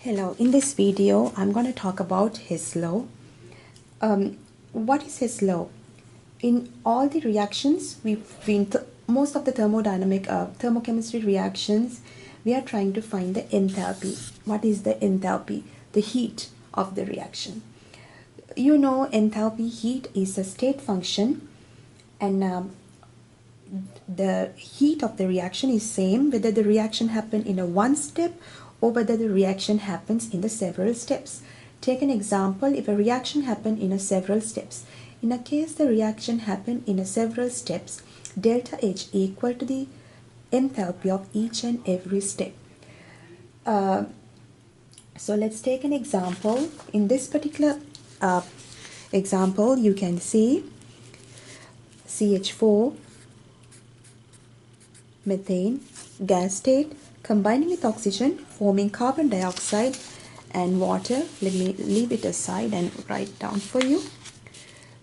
Hello, in this video I'm going to talk about Hess law. What is Hess law? In all the reactions, most of the thermochemistry reactions, we are trying to find the enthalpy. What is the enthalpy? The heat of the reaction. You know, enthalpy, heat, is a state function, and the heat of the reaction is same whether the reaction happen in a one step or whether the reaction happens in the several steps. Take an example, if a reaction happen in a several steps. In a case the reaction happen in a several steps, delta H equal to the enthalpy of each and every step. So let's take an example. In this particular example, you can see CH4 methane gas state combining with oxygen forming carbon dioxide and water. Let me leave it aside and write down for you.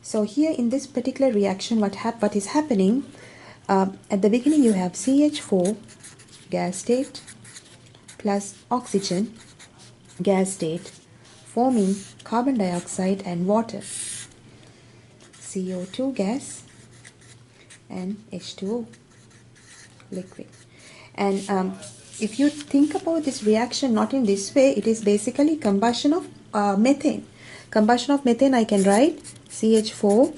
So here in this particular reaction, what is happening, at the beginning you have CH4 gas state plus oxygen gas state forming carbon dioxide and water, CO2 gas and H2O liquid. And if you think about this reaction not in this way, it is basically combustion of methane. Combustion of methane, I can write CH4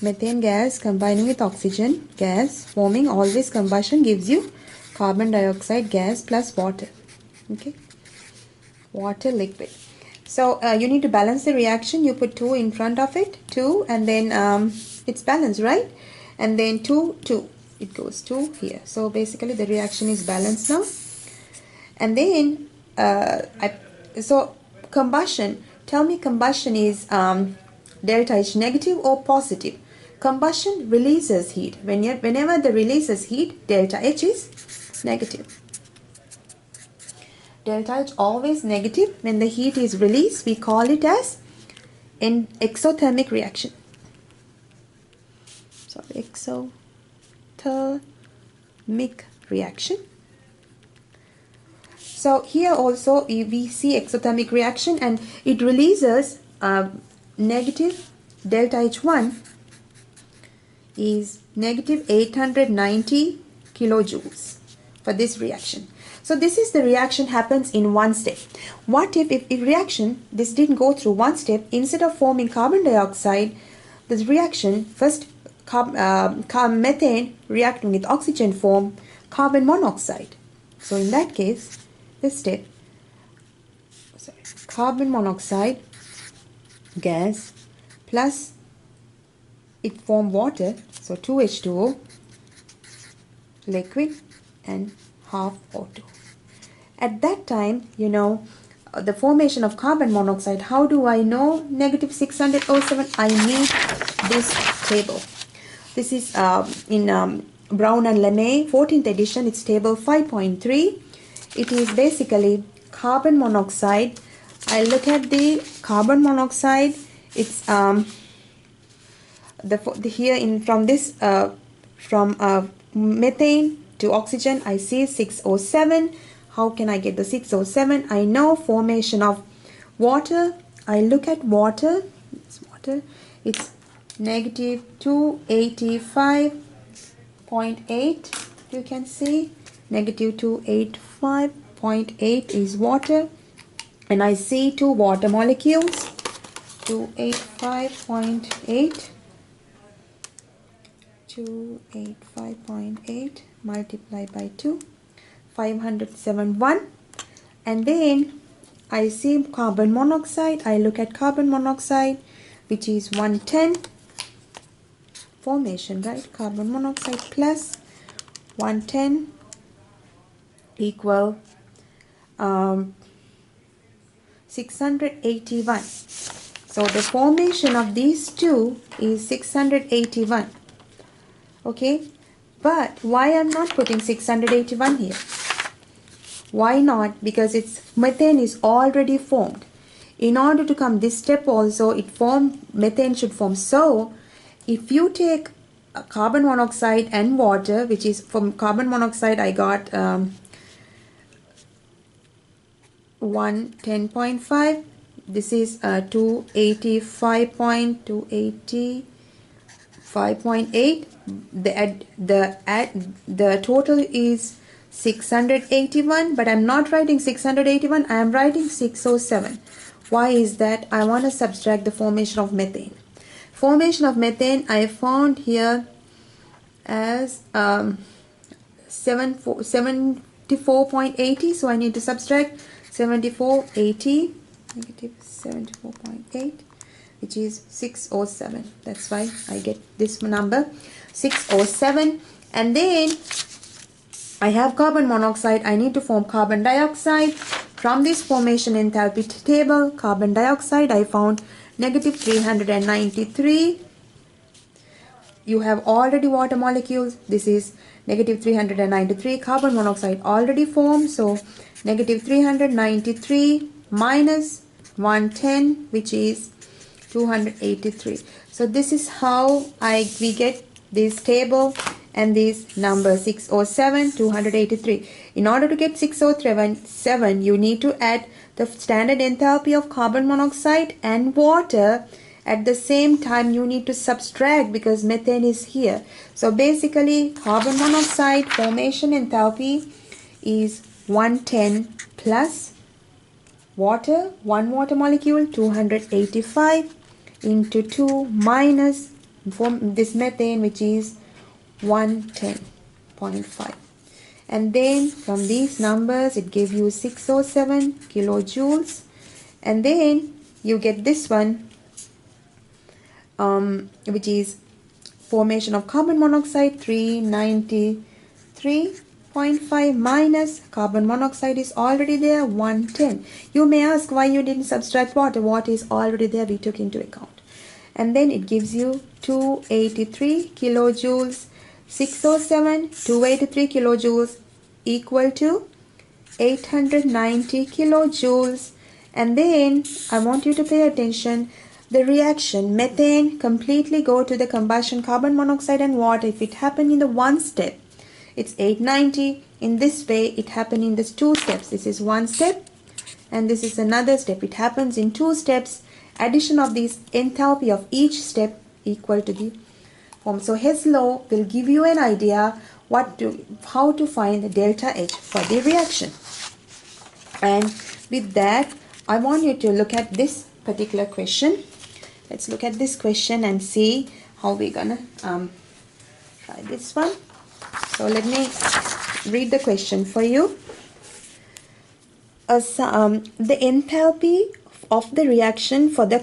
methane gas combining with oxygen gas forming, always combustion gives you carbon dioxide gas plus water. Okay, water liquid. So you need to balance the reaction. You put 2 in front of it, 2, and then it's balanced, right? And then 2, 2. It goes to here. So basically the reaction is balanced now. And then so combustion, tell me combustion is delta H negative or positive? Combustion releases heat. Whenever the releases heat, delta H is negative. Delta H always negative. When the heat is released, we call it as an exothermic reaction. Sorry, exothermic reaction. So here also we see exothermic reaction, and it releases negative delta H1 is negative 890 kilojoules for this reaction. So this is the reaction happens in one step. What if reaction, this didn't go through one step, instead of forming carbon dioxide, this reaction first methane reacting with oxygen form carbon monoxide. So in that case, this step, carbon monoxide gas plus it form water, so 2H2O liquid and half O2. At that time, you know, the formation of carbon monoxide, how do I know negative 607? I need this table. This is in Brown and LeMay 14th edition. It's table 5.3. It is basically carbon monoxide. I look at the carbon monoxide. It's from methane to oxygen, I see 607. How can I get the 607? I know formation of water. I look at water. It's negative 285.8. You can see negative 285.8 is water, and I see 2 water molecules. 285.8 multiplied by 2, 571. And then I see carbon monoxide. I look at carbon monoxide, which is 110 formation, right? Carbon monoxide plus 110 equal 681. So the formation of these two is 681. Okay, but why I'm not putting 681 here? Why not? Because its methane is already formed. In order to come this step also, methane should form. So if you take carbon monoxide and water, which is from carbon monoxide I got 110.5. This is 285.8. The total is 681, but I'm not writing 681, I am writing 607. Why is that? I want to subtract the formation of methane. Formation of methane I found here as 74.80, so I need to subtract 74.80, negative 74.8, which is 607. That's why I get this number 607. And then I have carbon monoxide. I need to form carbon dioxide. From this formation enthalpy table, carbon dioxide I found negative 393. You have already water molecules. This is negative 393. Carbon monoxide already formed. So negative 393 minus 110, which is 283. So this is how we get this table and this number 607, 283. In order to get 607, you need to add the standard enthalpy of carbon monoxide and water. At the same time, you need to subtract because methane is here. So basically, carbon monoxide formation enthalpy is 110 plus water, 1 water molecule, 285 into 2 minus this methane, which is 110.5. And then from these numbers, it gives you 607 kilojoules. And then you get this one, which is formation of carbon monoxide 393.5 minus carbon monoxide is already there 110. You may ask why you didn't subtract water. Water is already there, we took into account. And then it gives you 283 kilojoules. 607, 283 kilojoules equal to 890 kilojoules. And then I want you to pay attention. The reaction methane completely go to the combustion carbon monoxide and water. If it happened in the one step, it's 890. In this way, it happened in this 2 steps. This is 1 step and this is another step. It happens in 2 steps. Addition of these enthalpy of each step equal to the form. So Hess law will give you an idea how to find the delta H for the reaction. And with that, I want you to look at this particular question. Let's look at this question and see how we're gonna try this one. So let me read the question for you. The enthalpy of the reaction for the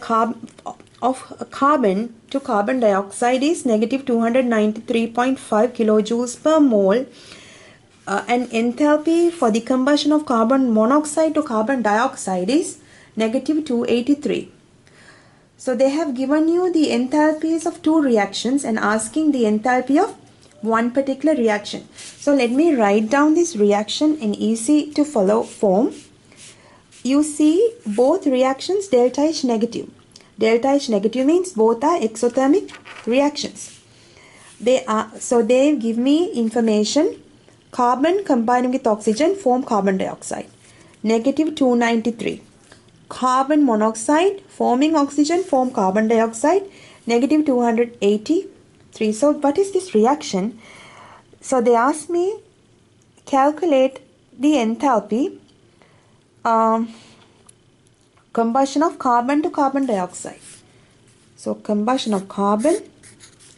carbon to carbon dioxide is negative 293.5 kilojoules per mole. And enthalpy for the combustion of carbon monoxide to carbon dioxide is negative 283. So they have given you the enthalpies of 2 reactions and asking the enthalpy of one particular reaction. So let me write down this reaction in easy to follow form. You see both reactions delta H negative. Delta H negative means both are exothermic reactions. So they give me information. Carbon combining with oxygen form carbon dioxide. Negative 293. Carbon monoxide forming oxygen form carbon dioxide. Negative 283. So what is this reaction? So they asked me calculate the enthalpy combustion of carbon to carbon dioxide. So combustion of carbon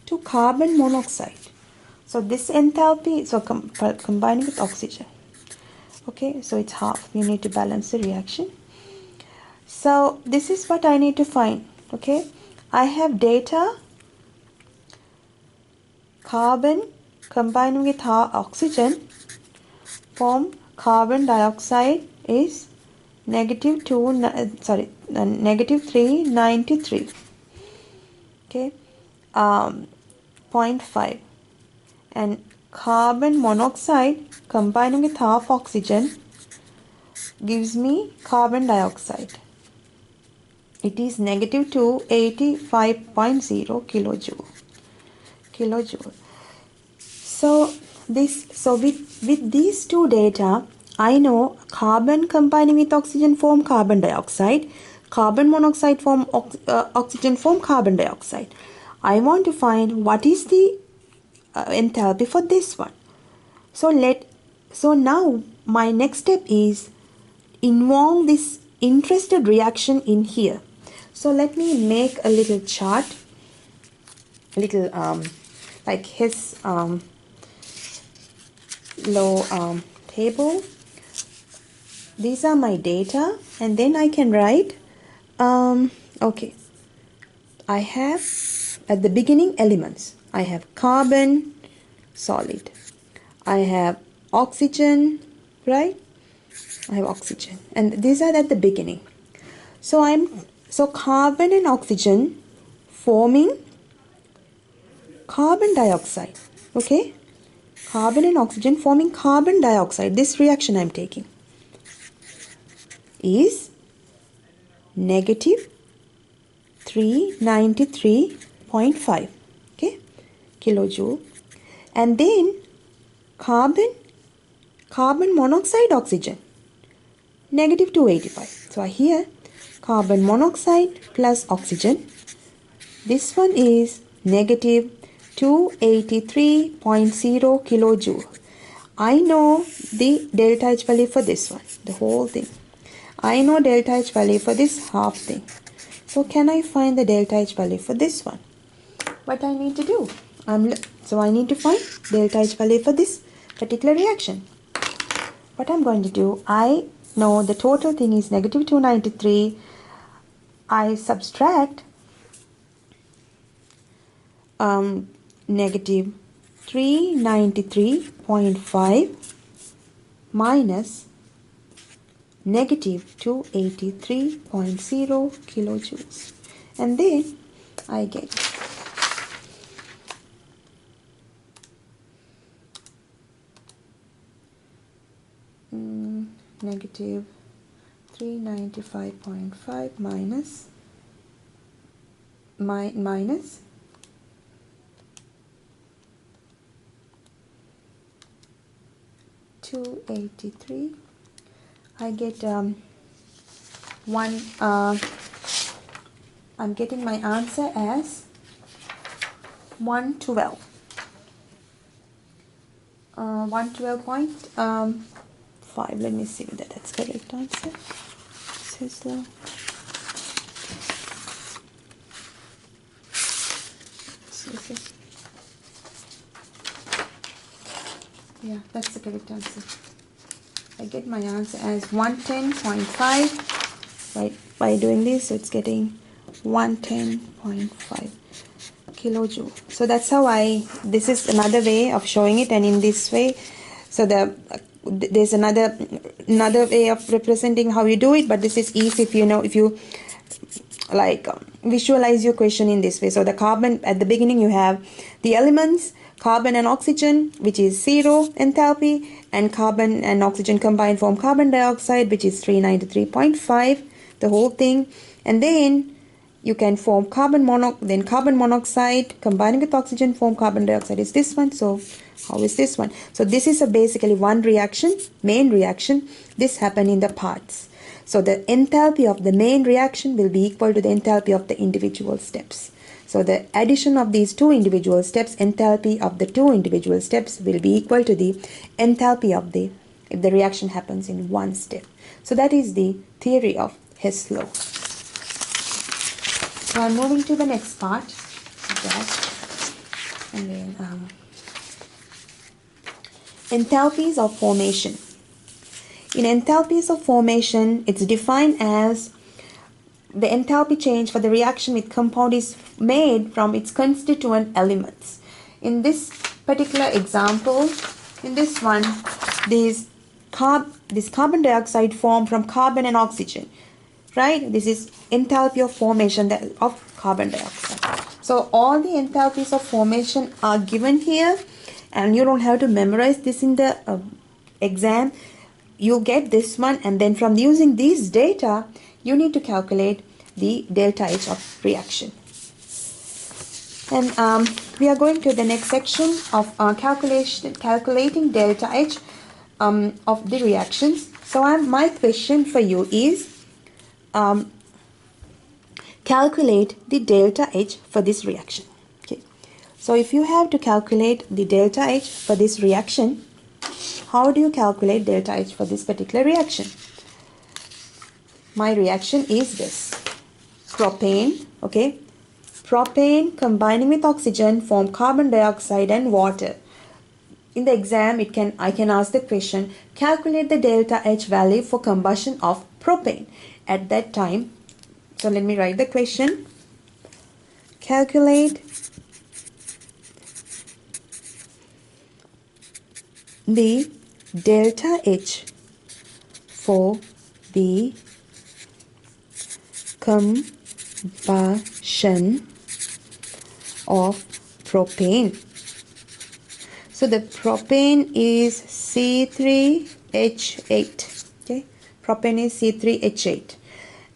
to carbon monoxide. So this enthalpy, so combining with oxygen. Okay, so it's half. You need to balance the reaction. So this is what I need to find. Okay, I have data. Carbon combining with oxygen form carbon dioxide is negative 393. Okay, 0.5. And carbon monoxide combining with half oxygen gives me carbon dioxide. It is negative 285.0 kilojoule. So with these 2 data, I know carbon combining with oxygen form carbon dioxide, carbon monoxide form oxygen form carbon dioxide. I want to find what is the enthalpy for this one. So now my next step is involve this interested reaction in here. So let me make a little chart, a little like Hess law table. These are my data, and then I can write okay, I have at the beginning elements. I have carbon solid, I have oxygen, right? I have oxygen, and these are at the beginning. So carbon and oxygen forming carbon dioxide. Okay, carbon and oxygen forming carbon dioxide. This reaction I'm taking is negative 393.5, okay, kilojoule. And then carbon monoxide oxygen, negative 285. So here carbon monoxide plus oxygen, this one is negative 283.0 kilojoule. I know the delta H value for this one, the whole thing. I know delta H value for this half thing. So can I find the delta H value for this one? What I need to do? So I need to find delta H value for this particular reaction. What I'm going to do, I know the total thing is negative 293. I subtract negative 393.5 minus negative 283.0 kilojoules, and then I get negative 395.5 minus 283. I get I'm getting my answer as 112. 112.5. Let me see whether that's correct answer. This is yeah, that's the correct answer. I get my answer as 110.5 by doing this, so it's getting 110.5 kilojoule. So that's how this is another way of showing it, and in this way, so there's another way of representing how you do it, but this is easy if you like visualize your question in this way. So the carbon at the beginning, you have the elements carbon and oxygen, which is 0 enthalpy, and carbon and oxygen combined form carbon dioxide, which is 393.5, the whole thing. And then you can form carbon monoxide combining with oxygen form carbon dioxide is this one. So how is this one? So this is basically one reaction, main reaction. This happened in the parts. So the enthalpy of the main reaction will be equal to the enthalpy of the individual steps. So the addition of these two individual steps, enthalpy of the two individual steps will be equal to the enthalpy of if the reaction happens in one step. So that is the theory of Hess law. So I'm moving to the next part of that. And then enthalpies of formation. In enthalpies of formation, it's defined as the enthalpy change for the reaction with compound is made from its constituent elements. In this particular example, in this one, this carbon dioxide formed from carbon and oxygen, right? This is enthalpy of formation of carbon dioxide. So all the enthalpies of formation are given here, and you don't have to memorize this in the exam. You get this one, and then from using these data, you need to calculate the delta H of reaction. And we are going to the next section of calculating delta H of the reactions. So my question for you is calculate the delta H for this reaction. Okay. So if you have to calculate the delta H for this reaction, how do you calculate delta H for this particular reaction? My reaction is this. Propane, okay. Propane combining with oxygen form carbon dioxide and water. In the exam, I can ask the question, calculate the delta H value for combustion of propane. At that time, so let me write the question. Calculate the delta H for the combustion of propane. So the propane is C3H8. Okay, propane is C3H8,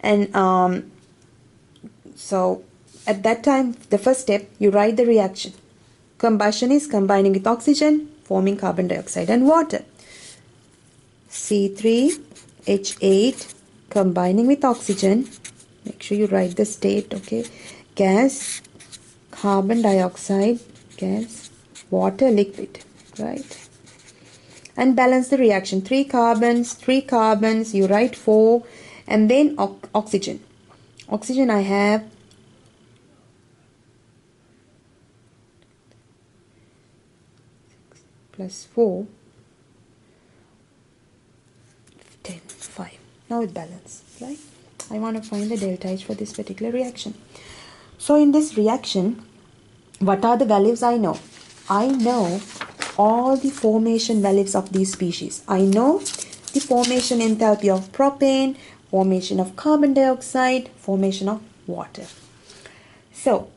and so at that time, the first step, you write the reaction. Combustion is combining with oxygen, forming carbon dioxide and water. C3H8 combining with oxygen. Make sure you write the state, okay? Gas, carbon dioxide, gas, water, liquid, right? And balance the reaction. 3 carbons, you write 4, and then oxygen. Oxygen I have plus 4, 10, 5. Now it balance, right? I want to find the delta H for this particular reaction. So in this reaction, what are the values I know? I know all the formation values of these species. I know the formation enthalpy of propane, formation of carbon dioxide, formation of water. So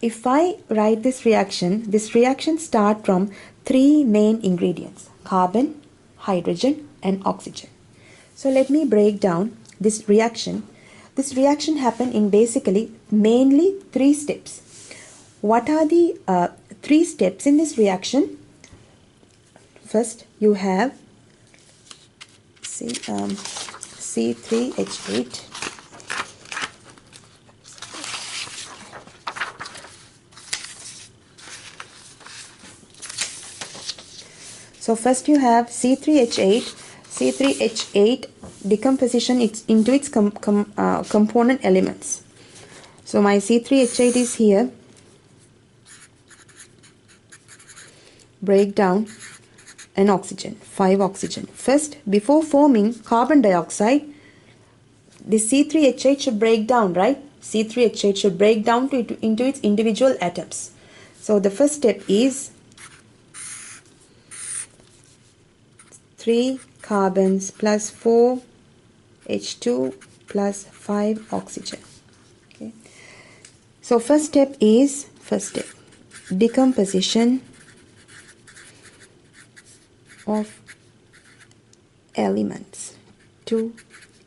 if I write this reaction starts from 3 main ingredients: carbon, hydrogen and oxygen. So let me break down this reaction. This reaction happened in basically mainly 3 steps. What are the 3 steps in this reaction? First, you have C3H8. So first you have C3H8. C3H8 decomposition into its component elements. So my C3H8 is here. Breakdown and oxygen, 5 oxygen. First, before forming carbon dioxide, the C3H8 should break down, right? C3H8 should break down into its individual atoms. So the first step is 3 carbons plus 4 H2 plus 5 oxygen. Okay. So first step decomposition of elements, 2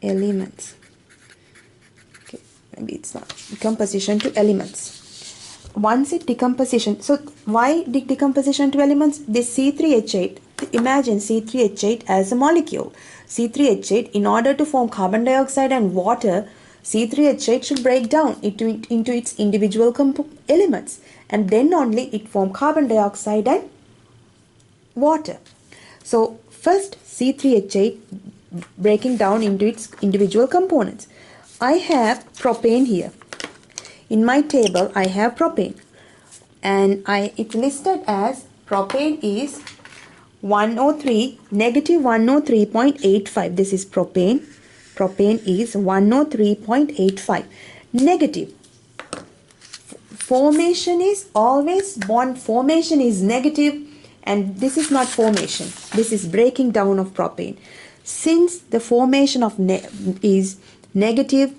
elements. Okay, maybe it's not decomposition to elements. Once it decomposition, so why decomposition to elements? This C3H8, imagine C3H8 as a molecule. C3H8, in order to form carbon dioxide and water, C3H8 should break down into its individual elements, and then only it form carbon dioxide and water. So first C3H8 breaking down into its individual components. I have propane here. In my table I have propane, and it's listed as propane is 103, negative 103.85. This is propane. Propane is 103.85. Negative. Formation is always, bond formation is negative, and this is not formation. This is breaking down of propane. Since the formation of is negative,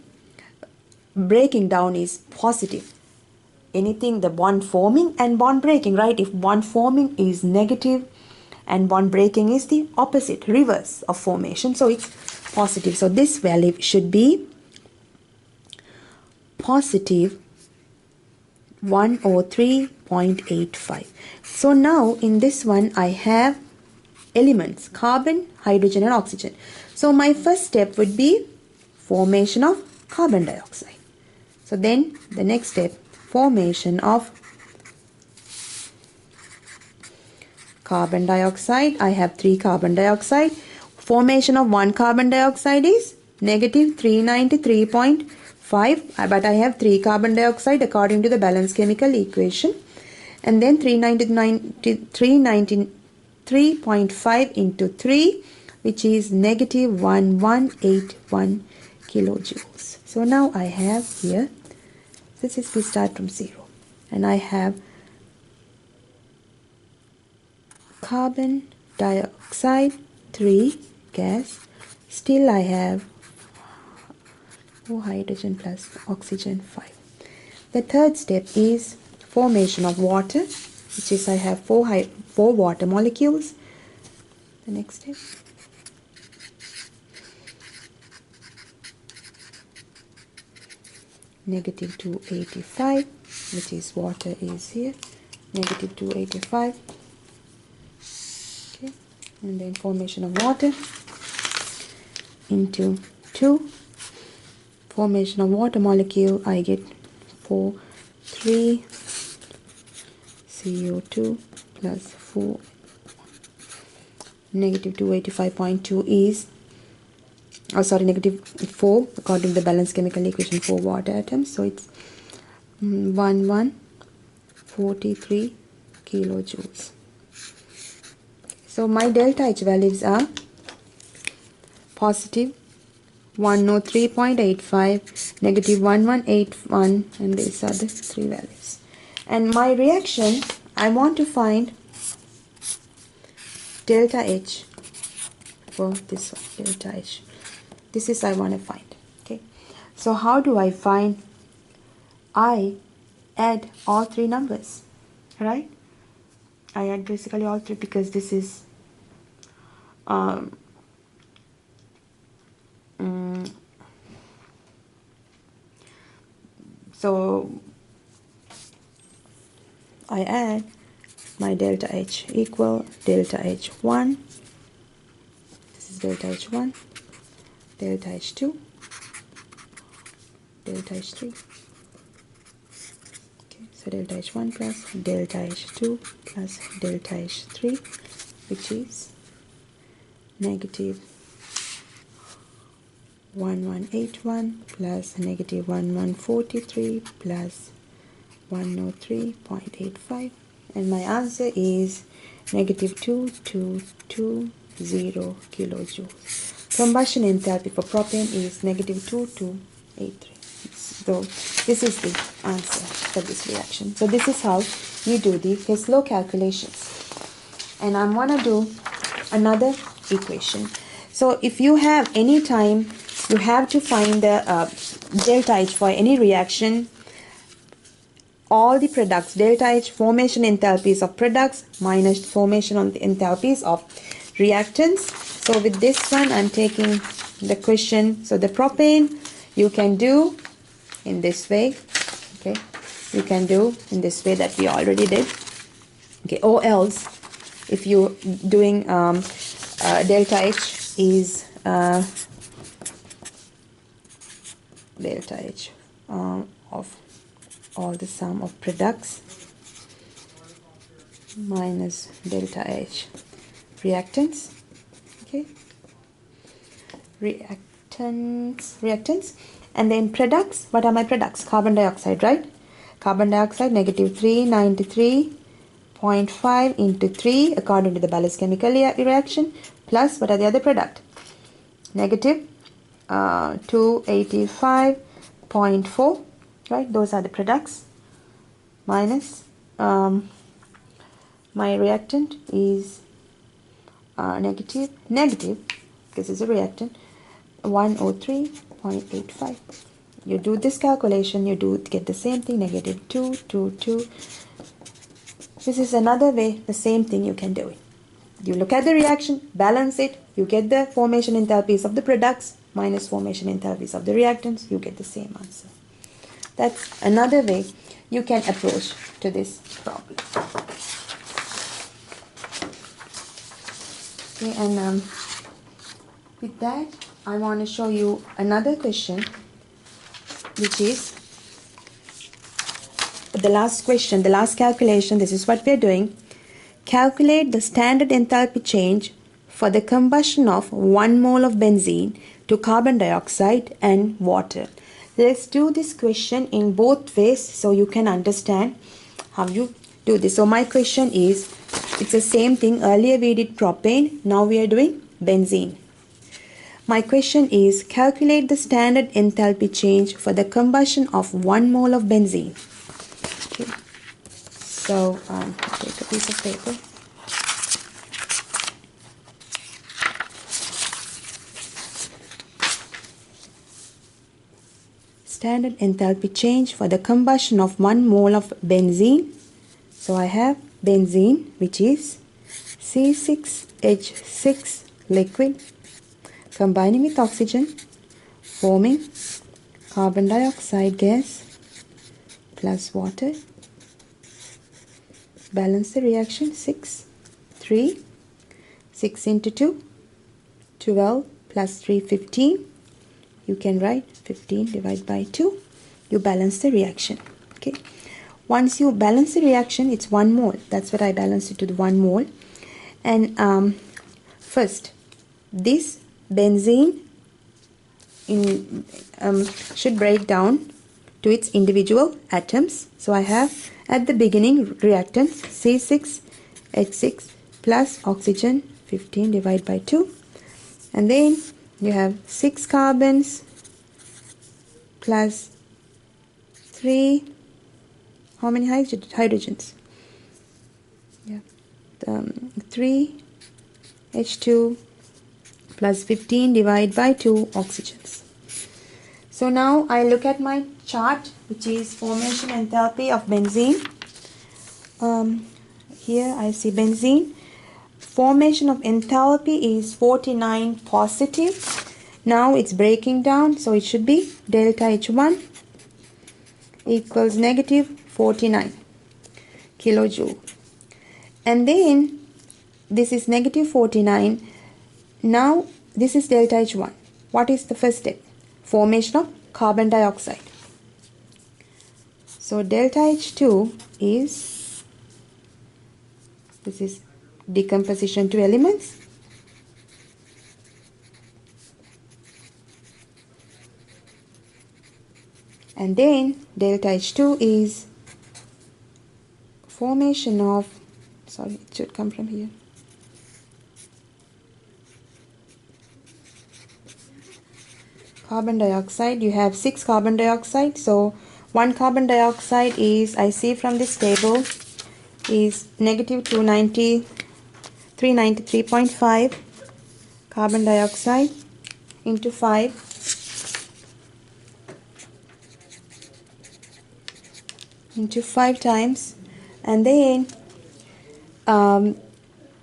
breaking down is positive. Anything, the bond forming and bond breaking, right? If bond forming is negative and bond breaking is the opposite, reverse of formation, so it's positive. So this value should be positive 103.85. So now in this one I have elements, carbon, hydrogen and oxygen. So my first step would be formation of carbon dioxide. So then the next step, formation of carbon dioxide. I have 3 carbon dioxide. Formation of 1 carbon dioxide is negative 393.5, but I have 3 carbon dioxide according to the balanced chemical equation. And then 393.5 into 3, which is negative 1181 kilojoules. So now I have here, we start from 0, and I have carbon dioxide 3 gas, still I have 4 hydrogen plus oxygen 5. The third step is formation of water, which is I have 4 water molecules. The next step, negative 285, which is water is here, negative 285. Okay, and then formation of water into 2. Formation of water molecule, I get 3 CO2 plus 4. Negative 285.2 is, negative 4 according to the balanced chemical equation, 4 water atoms. So it's 1143 kilojoules. So my delta H values are positive 103.85, negative 1181, and these are the 3 values. And my reaction, I want to find delta H for this one, delta H. This is I want to find. Okay, so how do I find? I add all 3 numbers, right? I add basically all 3 because this is so I add my delta H equal delta H1, this is delta H1, delta H2, delta H3. Okay, so delta H1 plus delta H2 plus delta H3, which is negative 1181 plus negative 1143 plus 103.85, and my answer is negative 2220 kilojoules. Combustion enthalpy for propane is negative 2283. So this is the answer for this reaction. So this is how you do the Hess law calculations. And I'm going to do another equation. So if you have any time, you have to find the delta H for any reaction. All the products, delta H formation enthalpies of products minus formation on the enthalpies of reactants. So with this one, I'm taking the question. So the propane you can do in this way. Okay, you can do in this way that we already did. Okay, or else if you're doing delta H is delta H of all the sum of products minus delta H reactants. Okay, reactants, and then products. What are my products? Carbon dioxide, right? Carbon dioxide negative 393.5 into 3 according to the balanced chemical reaction, plus what are the other product? Negative 285.4, right? Those are the products, minus my reactant is negative, because it's a reactant, 103.85. You do this calculation, you do get the same thing, negative 222. This is another way, the same thing you can do it. You look at the reaction, balance it, you get the formation enthalpies of the products minus formation enthalpies of the reactants, you get the same answer. That's another way you can approach to this problem. Okay, and with that, I want to show you another question, which is the last question, the last calculation. This is what we are doing. Calculate the standard enthalpy change for the combustion of 1 mole of benzene to carbon dioxide and water. Let's do this question in both ways so you can understand how you do this. So my question is, it's the same thing. Earlier we did propane, now we are doing benzene. My question is, calculate the standard enthalpy change for the combustion of 1 mole of benzene. Okay. So take a piece of paper. Standard enthalpy change for the combustion of 1 mole of benzene. So I have benzene, which is C6H6 liquid, combining with oxygen, forming carbon dioxide gas plus water. Balance the reaction. 6 into 2, 12 plus 3, 15. You can write 15 divided by 2. You balance the reaction. Okay. Once you balance the reaction, it's 1 mole. That's what I balanced it to the 1 mole. And first, this benzene should break down to its individual atoms. So I have at the beginning reactants C6H6 plus oxygen, 15 divided by 2. And then you have 6 carbons plus 3, how many hydrogens? Yeah, 3 H2 plus 15 divided by 2 oxygens. So now I look at my chart, which is formation enthalpy of benzene. Here I see benzene. Formation of enthalpy is 49 positive. Now it's breaking down, so it should be delta H1 equals negative 49 kilojoule. And then this is negative 49. Now this is delta H1. What is the first step? Formation of carbon dioxide. So delta H2 is, this is decomposition to elements. And then delta H2 is formation of, sorry, it should come from here. Carbon dioxide. You have 6 carbon dioxide. So 1 carbon dioxide is, I see from this table, is negative 393.5 carbon dioxide into 5. Into 5 times, and then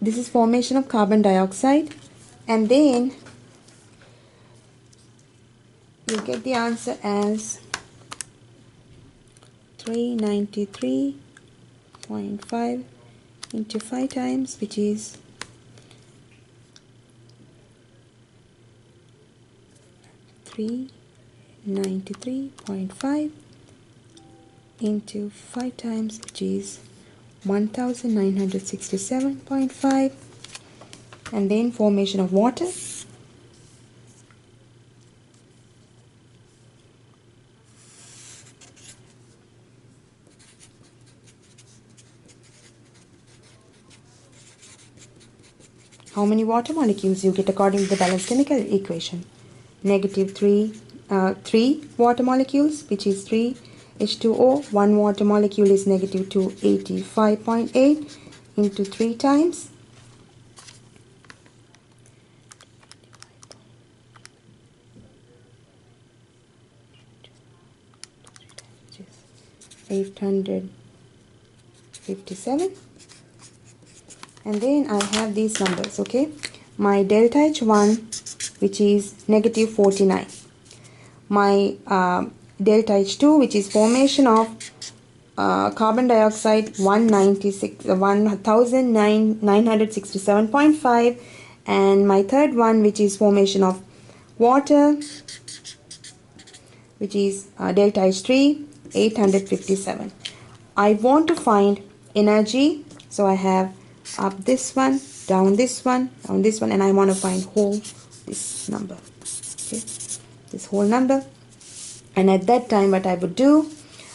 this is formation of carbon dioxide, and then you get the answer as 393.5 into 5 times, which is 393.5 into 5 times, which is 1967.5, and then formation of water. How many water molecules you get according to the balanced chemical equation? Negative 3 water molecules, which is 3 H2O. 1 water molecule is negative 285.8 into 3 times. $857. And then I have these numbers, okay? My delta H1, which is negative 49. My delta H2, which is formation of carbon dioxide, 1967.5, And my third one, which is formation of water, which is delta H3, 857. I want to find energy, so I have up this one, down this one, down this one, and I want to find whole this number. Okay, this whole number. And at that time, what I would do,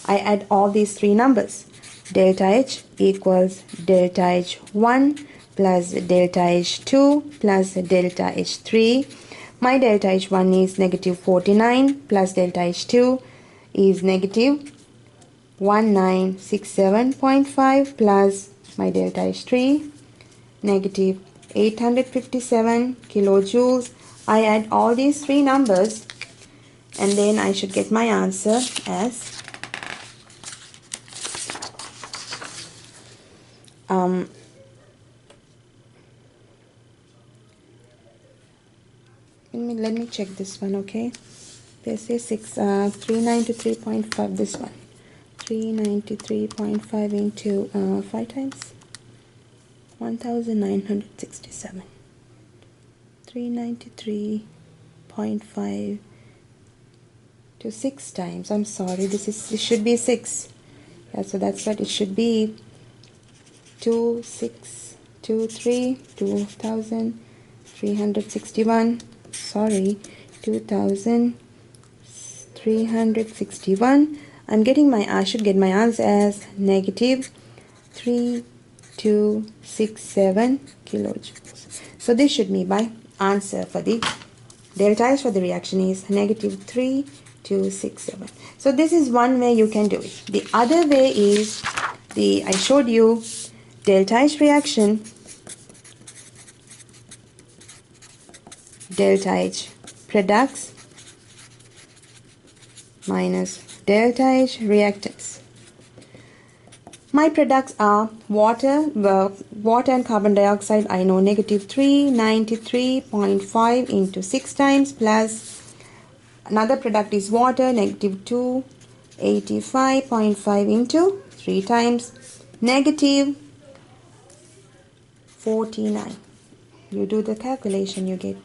I add all these three numbers. Delta H equals delta H1 plus delta H2 plus delta H3. My delta H1 is negative 49 plus delta H2 is negative 1967.5 plus my delta H3 negative 857 kilojoules. I add all these three numbers and then I should get my answer as let me check this one. Okay, this is 393.5. this one 393.5 into 5 times 1967. 393.5 to 6 times. I'm sorry, this should be 6. Yeah, so that's what it should be. 2361. Sorry, 2361. I should get my answer as negative 3267 kilojoules. So this should be my answer for the delta H for the reaction is negative 3267. So this is one way you can do it. The other way is I showed you delta H reaction, delta H products minus delta H reactants. My products are water and carbon dioxide. I know negative 393.5 into 6 times plus another product is water, negative 285.5 into 3 times, negative 49. You do the calculation, you get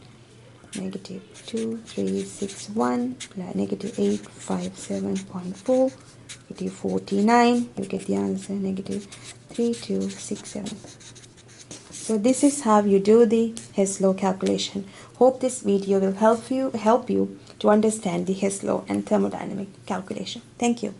negative 2361 plus negative 857.4, negative 49. You get the answer negative 3267. So this is how you do the Hess law calculation. Hope this video will help you to understand the Hess law and thermodynamic calculation. Thank you.